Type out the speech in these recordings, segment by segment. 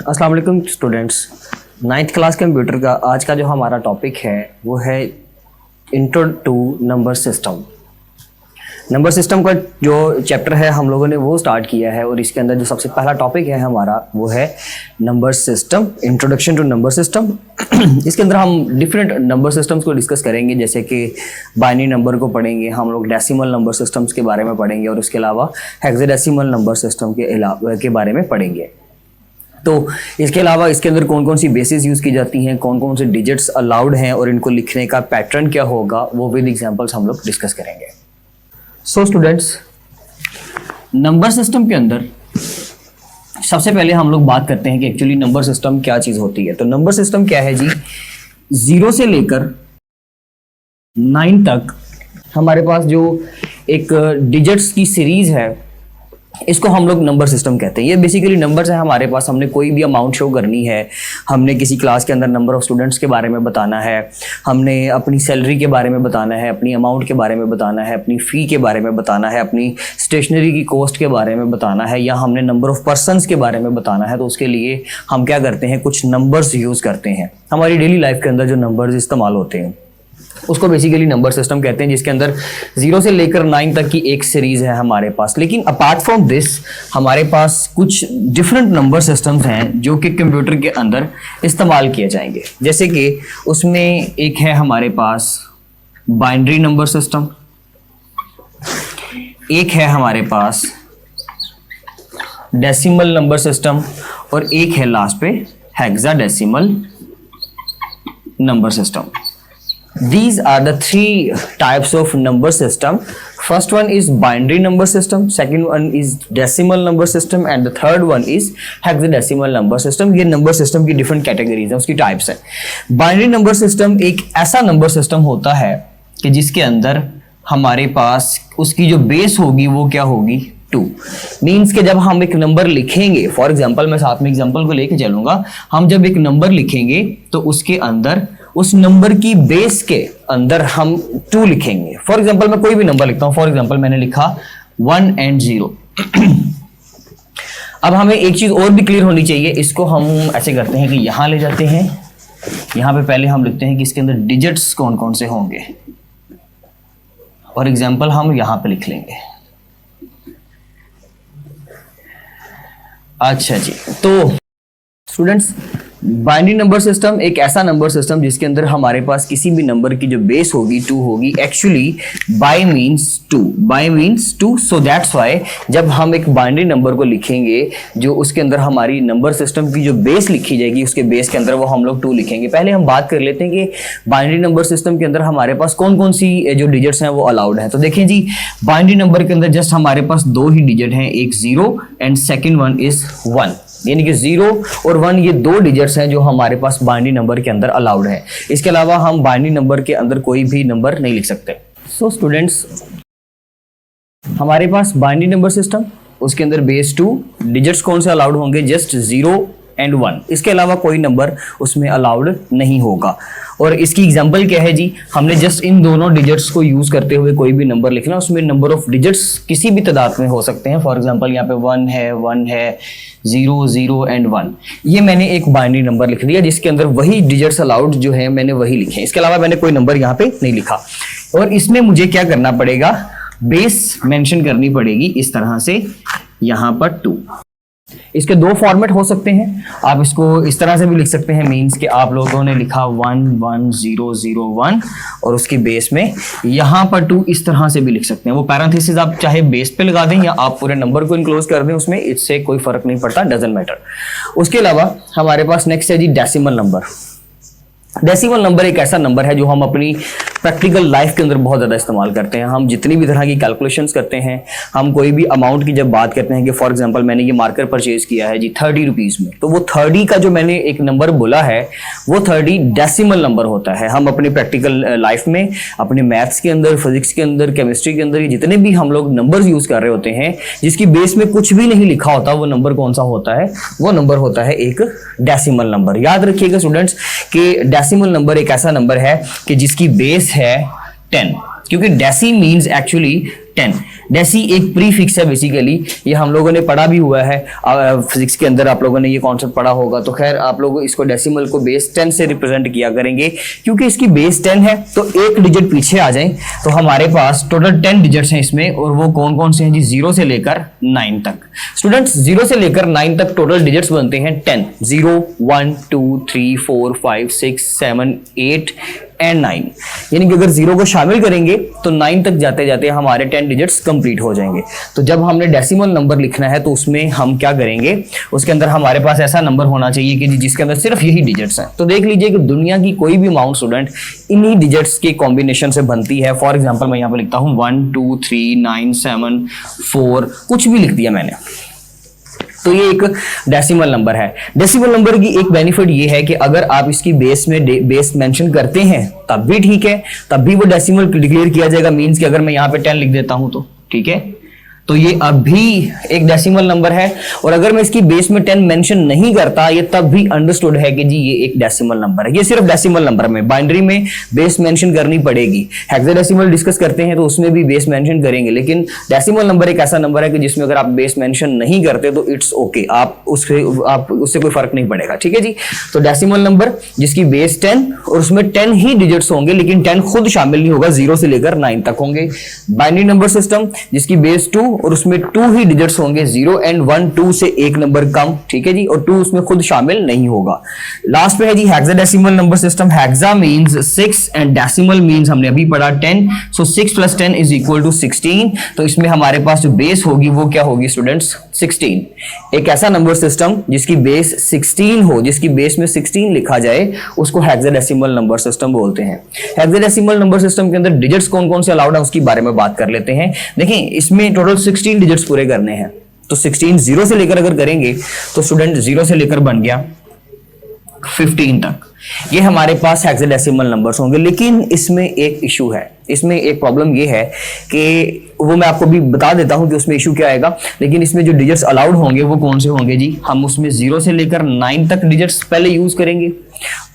अस्सलाम वालेकुम students, 9th class computer का आज का जो हमारा टॉपिक है वो है intro to number system. Number system का जो चैप्टर है हम लोगों ने वो स्टार्ट किया है और इसके अंदर जो सबसे पहला टॉपिक है हमारा वो है number system, introduction to number system. इसके अंदर हम डिफरेंट नंबर सिस्टम्स को डिस्कस करेंगे, जैसे कि बाइनरी नंबर को पढ़ेंगे, हम लोग डेसिमल नंबर सिस्टम्स के बारे में पढ़ेंगे और उसके अलावा हेक्साडेसिमल नंबर सिस्टम के बारे में पढ़ेंगे। तो इसके अलावा इसके अंदर कौन कौन सी बेसिस यूज़ की जाती हैं, कौन कौन से डिजिट्स अलाउड हैं और इनको लिखने का पैटर्न क्या होगा वो विद एग्जांपल्स हम लोग डिस्कस करेंगे। सो स्टूडेंट्स, नंबर सिस्टम के अंदर सबसे पहले हम लोग बात करते हैं कि एक्चुअली नंबर सिस्टम क्या चीज़ होती है। तो नंबर सिस्टम क्या है जी, 0 से लेकर 9 तक हमारे पास जो एक डिजिट्स की सीरीज है इसको हम लोग नंबर सिस्टम कहते हैं। ये बेसिकली नंबर्स है हमारे पास, हमने कोई भी अमाउंट शो करनी है, हमने किसी क्लास के अंदर नंबर ऑफ स्टूडेंट्स के बारे में बताना है, हमने अपनी सैलरी के बारे में बताना है, अपनी अमाउंट के बारे में बताना है, अपनी फ़ी के बारे में बताना है, अपनी स्टेशनरी की कॉस्ट के बारे में बताना है, या हमने नंबर ऑफ पर्सनस के बारे में बताना है। तो उसके लिए हम क्या करते हैं, कुछ नंबर्स यूज़ करते हैं। हमारी डेली लाइफ के अंदर जो नंबर्स इस्तेमाल होते हैं उसको बेसिकली नंबर सिस्टम कहते हैं, जिसके अंदर 0 से लेकर 9 तक की एक सीरीज है हमारे पास। लेकिन अपार्ट फ्रॉम दिस हमारे पास कुछ डिफरेंट नंबर सिस्टम्स हैं जो कि कंप्यूटर के अंदर इस्तेमाल किए जाएंगे। जैसे कि उसमें एक है हमारे पास बाइनरी नंबर सिस्टम, एक है हमारे पास डेसिमल नंबर सिस्टम और एक है लास्ट पे hexadecimal number system. These are the 3 types of number system. First one is binary number system, second one is decimal number system and the third one is hexadecimal number system. ये number system की different categories हैं, उसकी types हैं। Binary number system एक ऐसा number system होता है कि जिसके अंदर हमारे पास उसकी जो base होगी वो क्या होगी, 2। मीन्स कि जब हम एक नंबर लिखेंगे, फॉर एग्जाम्पल मैं साथ में एग्जाम्पल को लेके चलूंगा, हम जब एक नंबर लिखेंगे तो उसके अंदर उस नंबर की बेस के अंदर हम 2 लिखेंगे। फॉर एग्जाम्पल मैं कोई भी नंबर लिखता हूं, फॉर एग्जाम्पल मैंने लिखा 1 and 0। अब हमें एक चीज और भी क्लियर होनी चाहिए, इसको हम ऐसे करते हैं कि यहां ले जाते हैं, यहां पे पहले हम लिखते हैं कि इसके अंदर डिजिट्स कौन कौन से होंगे और एग्जाम्पल हम यहां पे लिख लेंगे। अच्छा जी, तो स्टूडेंट्स, बाइनरी नंबर सिस्टम एक ऐसा नंबर सिस्टम जिसके अंदर हमारे पास किसी भी नंबर की जो बेस होगी 2 होगी। Actually by means 2, so that's why जब हम एक बाइनरी नंबर को लिखेंगे, जो उसके अंदर हमारी नंबर सिस्टम की जो बेस लिखी जाएगी उसके बेस के अंदर वो हम लोग 2 लिखेंगे। पहले हम बात कर लेते हैं कि बाइनरी नंबर सिस्टम के अंदर हमारे पास कौन कौन सी जो डिजिट्स हैं वो अलाउड है। तो देखें जी, बाइनरी नंबर के अंदर जस्ट हमारे पास 2 ही डिजिट हैं, एक 0 एंड सेकेंड वन इज 1, यानी कि 0 और 1 ये 2 डिजिट्स हैं जो हमारे पास बाइनरी नंबर के अंदर अलाउड है। इसके अलावा हम बाइनरी नंबर के अंदर कोई भी नंबर नहीं लिख सकते। सो स्टूडेंट्स, हमारे पास बाइनरी नंबर सिस्टम, उसके अंदर बेस 2, डिजिट्स कौन से अलाउड होंगे, जस्ट 0 एंड 1, इसके अलावा कोई नंबर उसमें अलाउड नहीं होगा। और इसकी एग्जांपल क्या है जी, हमने जस्ट इन दोनों डिजिट्स को यूज करते हुए कोई भी नंबर लिखना, उसमें नंबर ऑफ डिजिट्स किसी भी तादाद में हो सकते हैं। फॉर एग्जांपल यहाँ पे 1 है, 0 एंड 1, ये मैंने एक बाइनरी नंबर लिख दिया जिसके अंदर वही डिजिट्स अलाउड जो है मैंने वही लिखे, इसके अलावा मैंने कोई नंबर यहाँ पे नहीं लिखा। और इसमें मुझे क्या करना पड़ेगा, बेस मेंशन करनी पड़ेगी इस तरह से, यहाँ पर 2। इसके 2 फॉर्मेट हो सकते हैं, आप इसको इस तरह से भी लिख सकते हैं, मींस कि आप लोगों ने लिखा 1 1 0 0 1 और उसकी बेस में यहाँ पर 2, इस तरह से भी लिख सकते हैं। वो पैरेंथेसिस आप चाहे बेस पे लगा दें या आप पूरे नंबर को इनक्लोज कर दें, उसमें इससे कोई फर्क नहीं पड़ता, डजंट मैटर। उसके अलावा हमारे पास नेक्स्ट है जी डेसिमल नंबर। डेसिमल नंबर एक ऐसा नंबर है जो हम अपनी प्रैक्टिकल लाइफ के अंदर बहुत ज़्यादा इस्तेमाल करते हैं। हम जितनी भी तरह की कैलकुलेशंस करते हैं, हम कोई भी अमाउंट की जब बात करते हैं कि फॉर एग्जांपल मैंने ये मार्कर परचेज किया है जी 30 रुपीज़ में, तो वो 30 का जो मैंने एक नंबर बोला है वो 30 डेसिमल नंबर होता है। हम अपनी प्रैक्टिकल लाइफ में, अपने मैथ्स के अंदर, फिजिक्स के अंदर, केमिस्ट्री के अंदर, जितने भी हम लोग नंबर्स यूज़ कर रहे होते हैं जिसकी बेस में कुछ भी नहीं लिखा होता, वो नंबर कौन सा होता है, वो नंबर होता है एक डेसिमल नंबर। याद रखिएगा स्टूडेंट्स कि डेसिमल नंबर एक ऐसा नंबर है कि जिसकी बेस है 10। क्योंकि डेसी मीन्स एक्चुअली 10। डेसी एक प्रीफिक्स है बेसिकली, ये हम लोगों ने पढ़ा भी हुआ है फिजिक्स के अंदर, आप लोगों ने ये कॉन्सेप्ट पढ़ा होगा। तो खैर आप लोग इसको डेसिमल को बेस 10 से रिप्रेजेंट किया करेंगे, क्योंकि इसकी बेस 10 है तो एक डिजिट पीछे आ जाए तो हमारे पास टोटल 10 डिजिट्स हैं इसमें, और वो कौन कौन से हैं जी? 0 से लेकर 9 तक। स्टूडेंट्स 0 से लेकर 9 तक टोटल डिजिट्स बनते हैं 10। 0 1 2 3 4 5 6 7 8 एंड 9, यानी कि अगर 0 को शामिल करेंगे तो 9 तक जाते जाते हमारे 10 डिजिट्स कंप्लीट हो जाएंगे। तो जब हमने डेसिमल नंबर लिखना है तो उसमें हम क्या करेंगे, उसके अंदर हमारे पास ऐसा नंबर होना चाहिए कि जिसके अंदर सिर्फ यही डिजिट्स हैं। तो देख लीजिए कि दुनिया की कोई भी अमाउंट स्टूडेंट इन्हीं डिजिट्स के कॉम्बिनेशन से बनती है। फॉर एग्जाम्पल मैं यहाँ पे लिखता हूँ 1 2 3 9 7 4, कुछ भी लिख दिया मैंने, तो ये एक डेसिमल नंबर है। डेसिमल नंबर की एक बेनिफिट ये है कि अगर आप इसकी बेस में बेस मेंशन करते हैं तब भी ठीक है, तब भी वो डेसिमल डिक्लेयर किया जाएगा। मींस कि अगर मैं यहाँ पे 10 लिख देता हूं तो ठीक है, तो ये अब भी एक डेसिमल नंबर है। और अगर मैं इसकी बेस में 10 मेंशन नहीं करता, ये तब भी अंडरस्टूड है कि जी ये एक डेसिमल नंबर है। ये सिर्फ डेसिमल नंबर में, बाइनरी में बेस मेंशन करनी पड़ेगी। हेक्साडेसिमल डिस्कस करते हैं तो उसमें भी बेस मेंशन करेंगे, लेकिन डेसिमल नंबर एक ऐसा नंबर है कि जिसमें अगर आप बेस मेंशन नहीं करते तो इट्स ओके, आप उससे कोई फर्क नहीं पड़ेगा। ठीक है जी, तो डेसिमल नंबर जिसकी बेस 10 और उसमें 10 ही डिजिट्स होंगे, लेकिन 10 खुद शामिल नहीं होगा, 0 से लेकर 9 तक होंगे। बाइनरी नंबर सिस्टम जिसकी बेस 2 और उसमें 2 ही डिजिट्स होंगे, 0 एंड 1, 2 से एक नंबर कम। ठीक है जी, और 2 उसमें खुद शामिल नहीं होगा। लास्ट पे है जी hexadecimal number system. Hexa means 6 and decimal means हमने अभी पढ़ा 10। सो 6 + 10 = 16। तो इसमें हमारे पास जो बेस होगी वो क्या होगी स्टूडेंट्स? 16। एक ऐसा नंबर सिस्टम जिसकी बेस 16 हो, जिसकी बेस में 16 लिखा जाए, उसको हेक्साडेसिमल नंबर सिस्टम बोलते हैं। हेक्साडेसिमल नंबर सिस्टम के अंदर डिजिट्स कौन कौन से अलाउड है उसकी बारे में बात कर लेते हैं। देखिए इसमें टोटल 16 डिजिट्स पूरे करने हैं, तो 16 0 से लेकर अगर करेंगे तो स्टूडेंट 0 से लेकर बन गया 15 तक, ये हमारे पास हेक्साडेसिमल नंबर्स होंगे। लेकिन इसमें एक इशू है, इसमें एक प्रॉब्लम ये है कि वो मैं आपको भी बता देता हूं कि उसमें इशू क्या आएगा। लेकिन इसमें जो डिजिट्स अलाउड होंगे वो कौन से होंगे जी? हम उसमें 0 से लेकर 9 तक डिजिट्स पहले यूज करेंगे।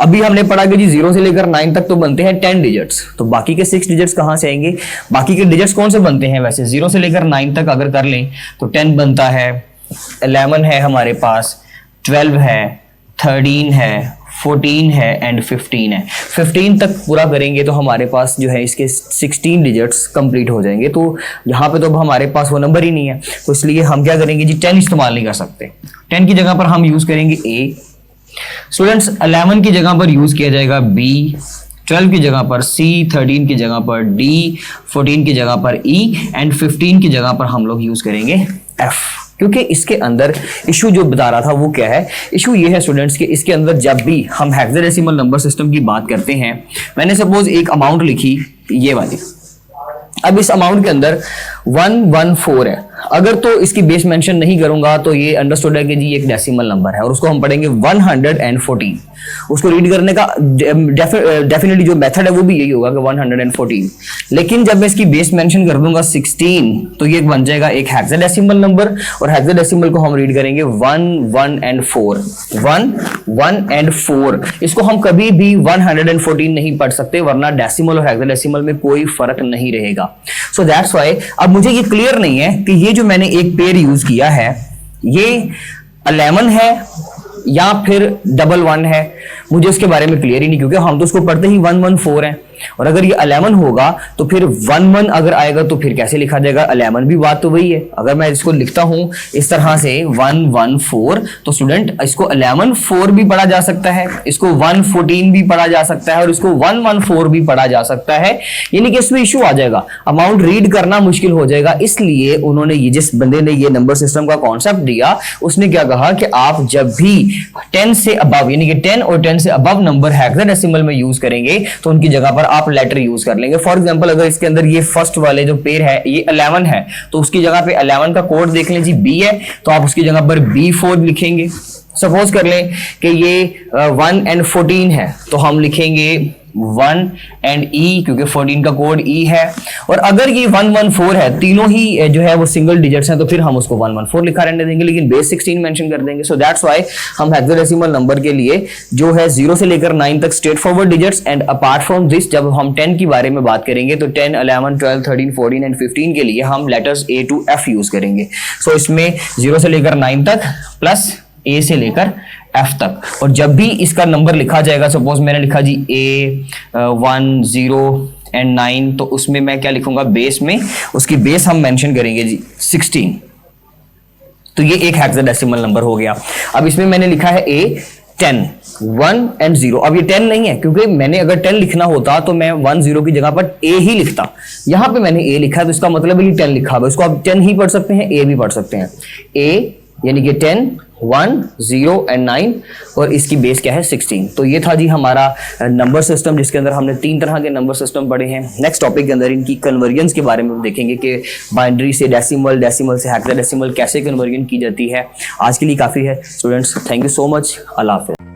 अभी हमने पढ़ा कि जी 0 से लेकर 9 तक तो बनते हैं 10 डिजिट्स, तो बाकी के 6 डिजिट्स कहां से आएंगे? बाकी के डिजिट्स कौन से बनते हैं वैसे? 0 से लेकर 9 तक अगर कर लें तो 10 बनता है, 11 है हमारे पास, 12 है, 13 है, 14 है एंड 15 है। 15 तक पूरा करेंगे तो हमारे पास जो है इसके 16 डिजिट्स कंप्लीट हो जाएंगे। तो यहाँ पे तो अब हमारे पास वो नंबर ही नहीं है, तो इसलिए हम क्या करेंगे जी? 10 इस्तेमाल नहीं कर सकते। 10 की जगह पर हम यूज करेंगे A। स्टूडेंट्स 11 की जगह पर यूज किया जाएगा B, 12 की जगह पर C, 13 की जगह पर D, 14 की जगह पर E एंड 15 की जगह पर हम लोग यूज करेंगे F। क्योंकि इसके अंदर इशू जो बता रहा था वो क्या है? इशू ये है स्टूडेंट्स कि इसके अंदर जब भी हम हेक्साडेसिमल नंबर सिस्टम की बात करते हैं, मैंने सपोज एक अमाउंट लिखी ये वाली, अब इस अमाउंट के अंदर 114 है। अगर तो इसकी बेस मेंशन नहीं करूंगा तो ये अंडरस्टूड है कि जी एक डेसिमल नंबर है, और उसको हम पढ़ेंगे 114। उसको रीड करने का डेफिनेटली जो मेथड है वो भी यही होगा कि 114। लेकिन जब मैं इसकी बेस मेंशन कर दूंगा 16 तो ये बन जाएगा एक हेक्साडेसिमल नंबर, और हेक्साडेसिमल को हम रीड करेंगे 1 1 एंड 4, 1 1 एंड 4। इसको हम कभी भी 114 नहीं पढ़ सकते, वरना डेसिमल और हेक्साडेसिमल में कोई फर्क नहीं रहेगा। सो दैट्स व्हाई अब मुझे ये क्लियर नहीं है कि ये जो मैंने एक पेयर यूज किया है ये 11 है या फिर 11 है, मुझे उसके बारे में क्लियर ही नहीं, क्योंकि हम तो उसको पढ़ते ही 114 है। और अगर ये 11 होगा तो फिर 11 अगर आएगा तो फिर कैसे लिखा जाएगा? 11 भी बात तो वही है। अगर मैं इसको लिखता हूं इस तरह से 114, तो स्टूडेंट इसको 11 भी पढ़ा जा सकता है, इसको 114 भी पढ़ा जा सकता है, और इसको 114 भी पढ़ा जा सकता है। यानी कि इसमें इशू आ जाएगा, अमाउंट रीड करना मुश्किल हो जाएगा। इसलिए उन्होंने ये, जिस बंदे ने ये नंबर सिस्टम का कॉन्सेप्ट दिया, उसने क्या कहा कि आप जब भी 10 से अबव, यानी कि 10 और 10 से अबव नंबर हेक्साडेसिमल में यूज करेंगे तो उनकी जगह पर आप लेटर यूज कर लेंगे। फॉर एग्जांपल अगर इसके अंदर ये फर्स्ट वाले जो पेयर है ये 11 है, तो उसकी जगह पे 11 का कोड देख लें जी B है, तो आप उसकी जगह पर B4 लिखेंगे। सपोज कर लें कि ये 1 एंड 14 है, तो हम लिखेंगे 1 एंड E, क्योंकि 14 का कोड E है। और अगर ये 114 है, तीनों ही जो है वो सिंगल डिजिट्स हैं, तो फिर हम उसको 114 लिखा रहने देंगे, लेकिन बेस 16 मेंशन कर देंगे। सो दैट्स व्हाई हम हेक्साडेसिमल नंबर के लिए जो है 0 से लेकर 9 तक straight forward digits, and apart from this जब हम 10 के बारे में बात करेंगे तो 10, 11, 12, 13, 14 एंड 15 के लिए हम letters A to F use करेंगे। सो इसमें 0 से लेकर 9 तक प्लस A से लेकर F तक। और जब भी इसका नंबर लिखा जाएगा, सपोज मैंने लिखा जी A 1 0 एंड 9, तो उसमें मैं क्या लिखूंगा, बेस में उसकी बेस हम मेंशन करेंगे जी 16। तो ये एक हेक्साडेसिमल नंबर हो गया। अब इसमें मैंने लिखा है A 10 1 एंड 0। अब ये 10 नहीं है, क्योंकि मैंने अगर 10 लिखना होता तो मैं 1 0 की जगह पर A ही लिखता। यहां पे मैंने A लिखा है, तो इसका मतलब है कि 10 लिखा हुआ है। इसको आप 10 ही पढ़ सकते हैं, A भी पढ़ सकते हैं। A यानी कि 10 1 0 एंड 9, और इसकी बेस क्या है 16। तो ये था जी हमारा नंबर सिस्टम, जिसके अंदर हमने 3 तरह के नंबर सिस्टम पढ़े हैं। नेक्स्ट टॉपिक के अंदर इनकी कन्वर्जन के बारे में देखेंगे कि बाइनरी से डेसिमल, डेसिमल से हेक्साडेसिमल कैसे कन्वर्जन की जाती है। आज के लिए काफ़ी है students, thank you so much, अल्लाह हाफिज़।